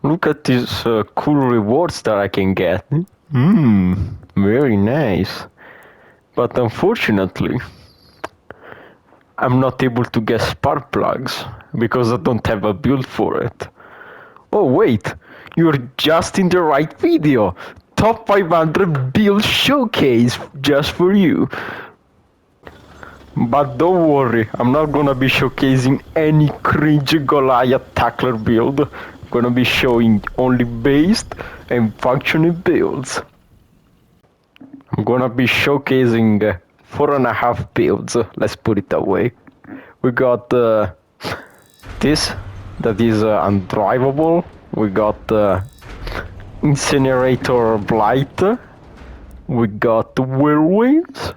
Look at these cool rewards that I can get. Very nice. But unfortunately, I'm not able to get spark plugs because I don't have a build for it. Oh wait, you're just in the right video. Top 500 build showcase just for you. But don't worry, I'm not gonna be showcasing any cringe Goliath tackler build. I'm gonna be showing only based and functioning builds. I'm gonna be showcasing 4.5 builds, let's put it that way. We got this, that is undrivable. We got Incinerator Blight. We got Whirlwind.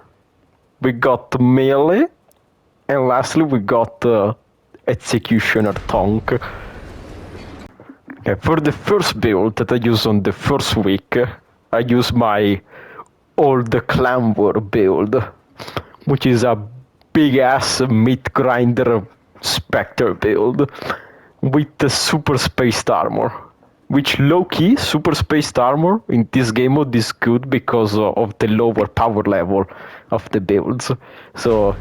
We got Melee. And lastly, we got Executioner Tonk. Okay, for the first build that I use on the first week, I use my old Clan War build, which is a big ass meat grinder Spectre build with the super spaced armor. Which low-key, super spaced armor in this game mode is good because of the lower power level of the builds. So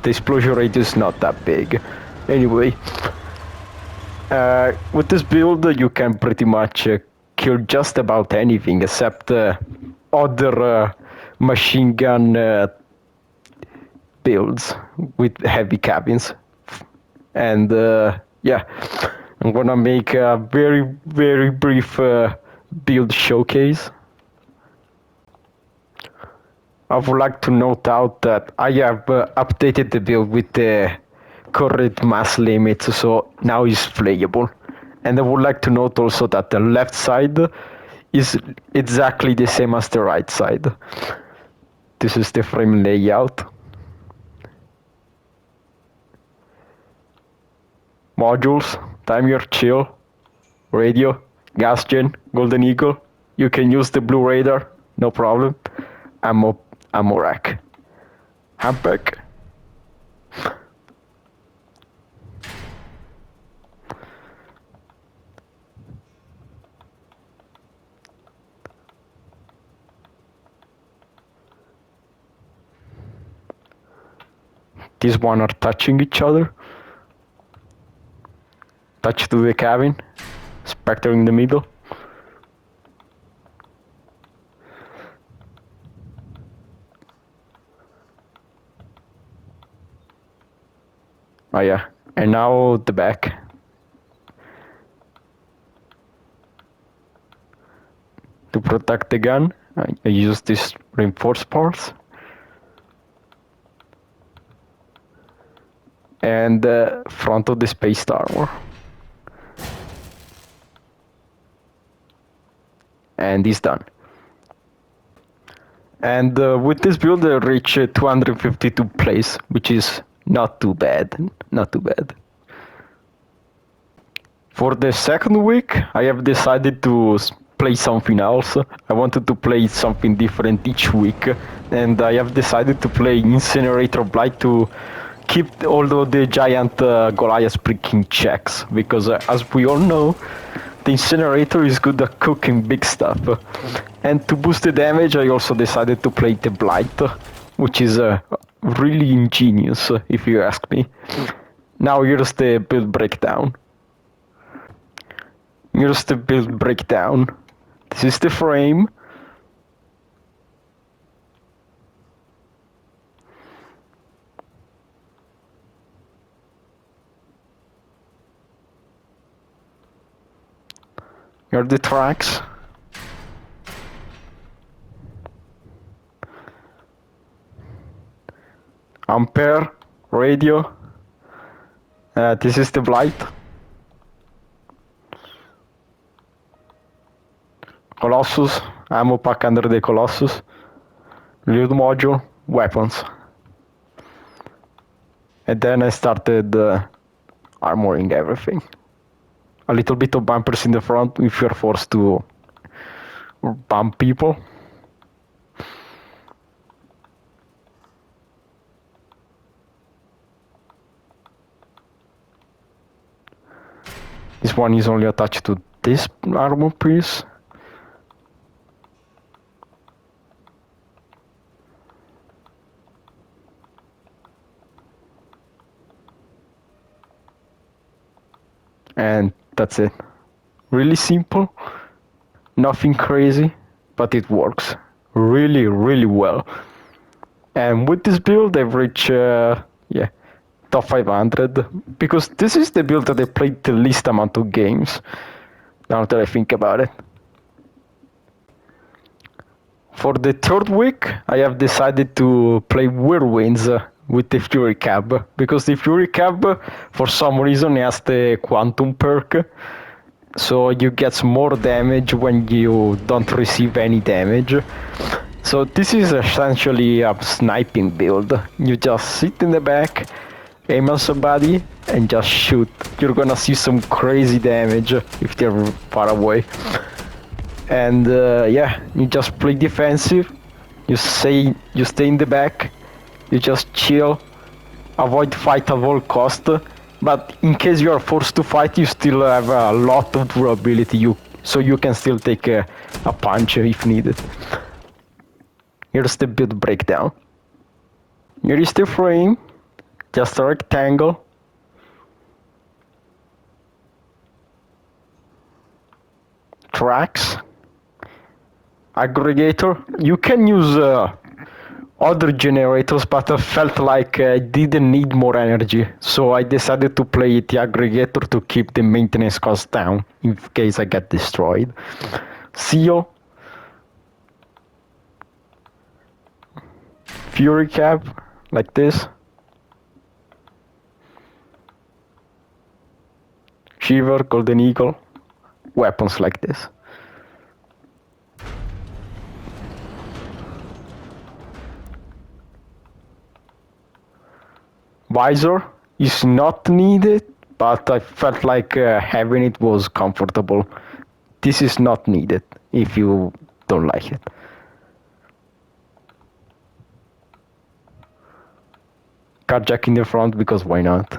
the explosion rate is not that big. Anyway, with this build you can pretty much kill just about anything except other machine gun builds with heavy cabins. And yeah, I'm gonna make a very brief build showcase. I would like to note out that I have updated the build with the current mass limits, so now it's playable. And I would like to note also that the left side is exactly the same as the right side. This is the frame layout. Modules, timer, chill, radio, gas gen, golden eagle. You can use the blue radar, no problem. Ammo rack. Handpack. These one are touching each other. Touch to the cabin. Spectre in the middle. Oh yeah, and now the back. To protect the gun, I use these reinforced parts. And the front of the spaced armor. And it's done. And with this build I reach 252 plays, which is not too bad, not too bad. For the second week, I have decided to play something else. I wanted to play something different each week, and I have decided to play Incinerator Blight to keep all of the giant Goliath breaking checks, because as we all know, the Incinerator is good at cooking big stuff. And to boost the damage, I also decided to play the Blight, which is really ingenious, if you ask me. Now here's the build breakdown. Here's the build breakdown. This is the frame. Here are the tracks. Ampere, radio. This is the Blight. Colossus, ammo pack under the Colossus. Loot module, weapons. And then I started armoring everything. A little bit of bumpers in the front if you're forced to bump people. This one is only attached to this armor piece. And that's it. Really simple, nothing crazy, but it works really, really well. And with this build, I've reached, top 500, because this is the build that I played the least amount of games, now that I think about it. For the third week, I have decided to play Whirlwinds with the Fury Cab, because the Fury Cab, for some reason, has the Quantum perk, so you get more damage when you don't receive any damage. So this is essentially a sniping build. You just sit in the back, aim at somebody, and just shoot. You're gonna see some crazy damage if they're far away. And you just play defensive. You stay in the back. You just chill. Avoid fight at all cost. But in case you are forced to fight, you still have a lot of durability. So you can still take a punch if needed. Here's the build breakdown. Here is the frame, just a rectangle. Tracks. Aggregator. You can use other generators, but I felt like I didn't need more energy, so I decided to play the aggregator to keep the maintenance cost down in case I get destroyed. Seal. Fury Cab, like this. Shiver, Golden Eagle. Weapons like this. Visor is not needed, but I felt like having it was comfortable. This is not needed if you don't like it. Carjack in the front, because why not?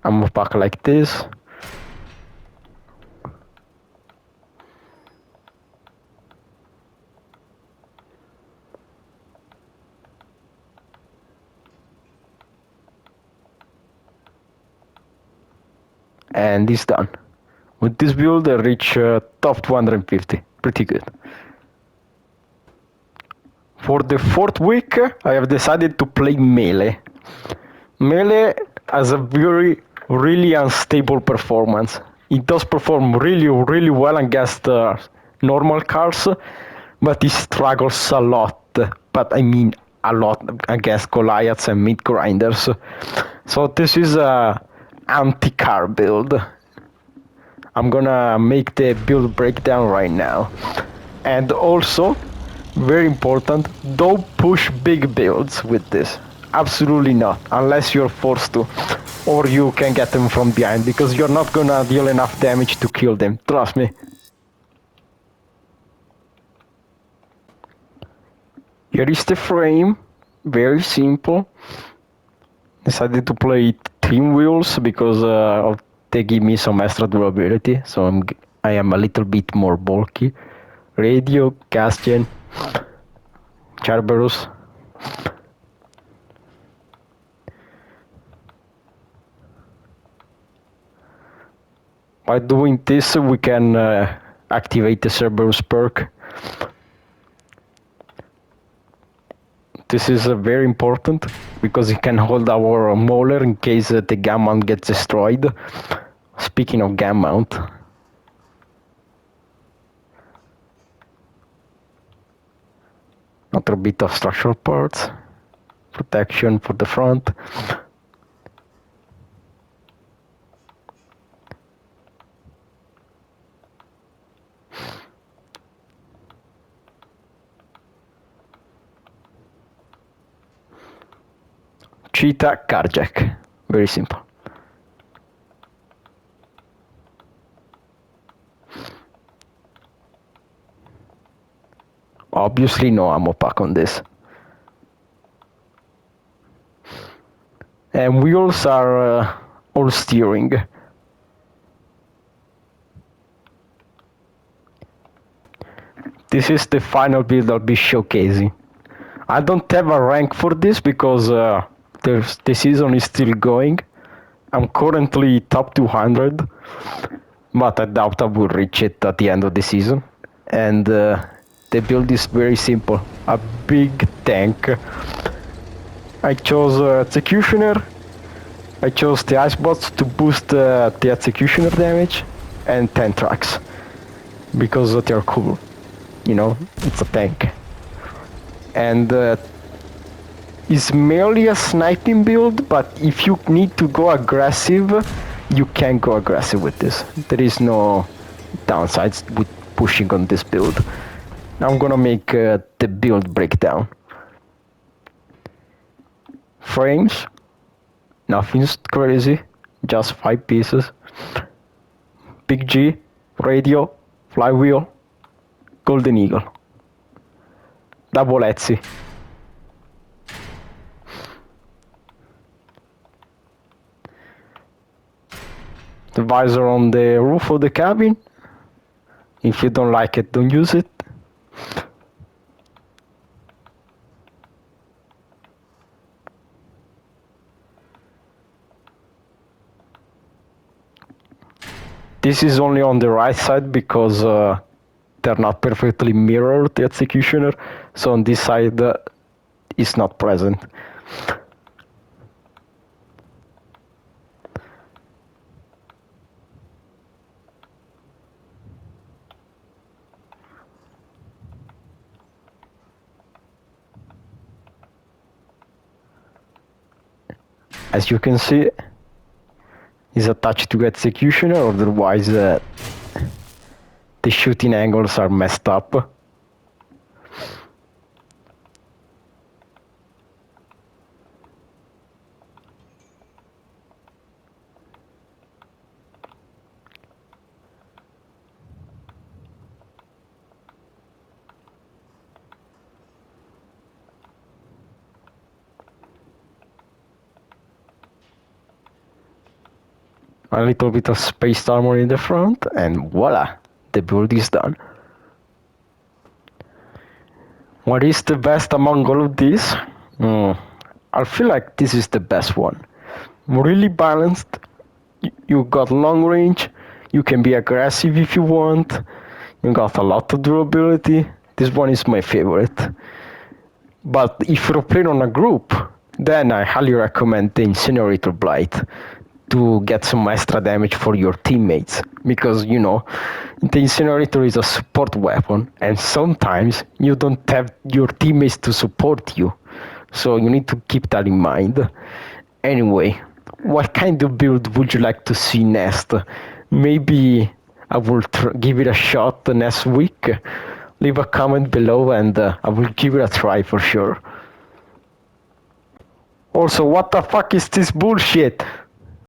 Ammo pack like this. And it's done. With this build I reach top 250, pretty good. For the fourth week I have decided to play melee. Melee has a really unstable performance. It does perform really well against normal cars, but it struggles a lot. But I mean a lot against Goliaths and mid grinders. So this is a anti-car build. I'm gonna make the build breakdown right now. And also, very important, don't push big builds with this. Absolutely not, unless you're forced to, or you can get them from behind, because you're not gonna deal enough damage to kill them, trust me. Here is the frame, very simple. Decided to play thin wheels because they give me some extra durability, so I am a little bit more bulky. Radio, Castian, Cerberus. By doing this, we can activate the Cerberus perk. This is very important because it can hold our Mauler in case the gun mount gets destroyed. Speaking of gun mount, another bit of structural parts, protection for the front. Cheetah carjack, very simple. Obviously no ammo pack on this. And wheels are all steering. This is the final build I'll be showcasing. I don't have a rank for this because the season is still going. I'm currently top 200, but I doubt I will reach it at the end of the season. And the build is very simple. A big tank. I chose Executioner. I chose the Ice Bots to boost the Executioner damage, and 10 tracks. Because they're cool. You know, it's a tank. And it's merely a sniping build, but if you need to go aggressive, you can go aggressive with this. There is no downsides with pushing on this build. I'm gonna make the build breakdown. Frames, nothing's crazy, just 5 pieces. Big G, radio, flywheel, golden eagle. Double Etsy. The visor on the roof of the cabin. If you don't like it, don't use it. This is only on the right side because they're not perfectly mirrored, the Executioner, so on this side it's not present. As you can see, is attached to Executioner, otherwise the shooting angles are messed up. A little bit of space armor in the front, and voila, the build is done. What is the best among all of these? I feel like this is the best one. Really balanced. You got long range. You can be aggressive if you want. You got a lot of durability. This one is my favorite. But if you're playing on a group, then I highly recommend the Incinerator Blight to get some extra damage for your teammates, because you know the Incinerator is a support weapon and sometimes you don't have your teammates to support you, so you need to keep that in mind. Anyway, what kind of build would you like to see next? Maybe I will give it a shot next week. Leave a comment below and I will give it a try for sure. Also, what the fuck is this bullshit?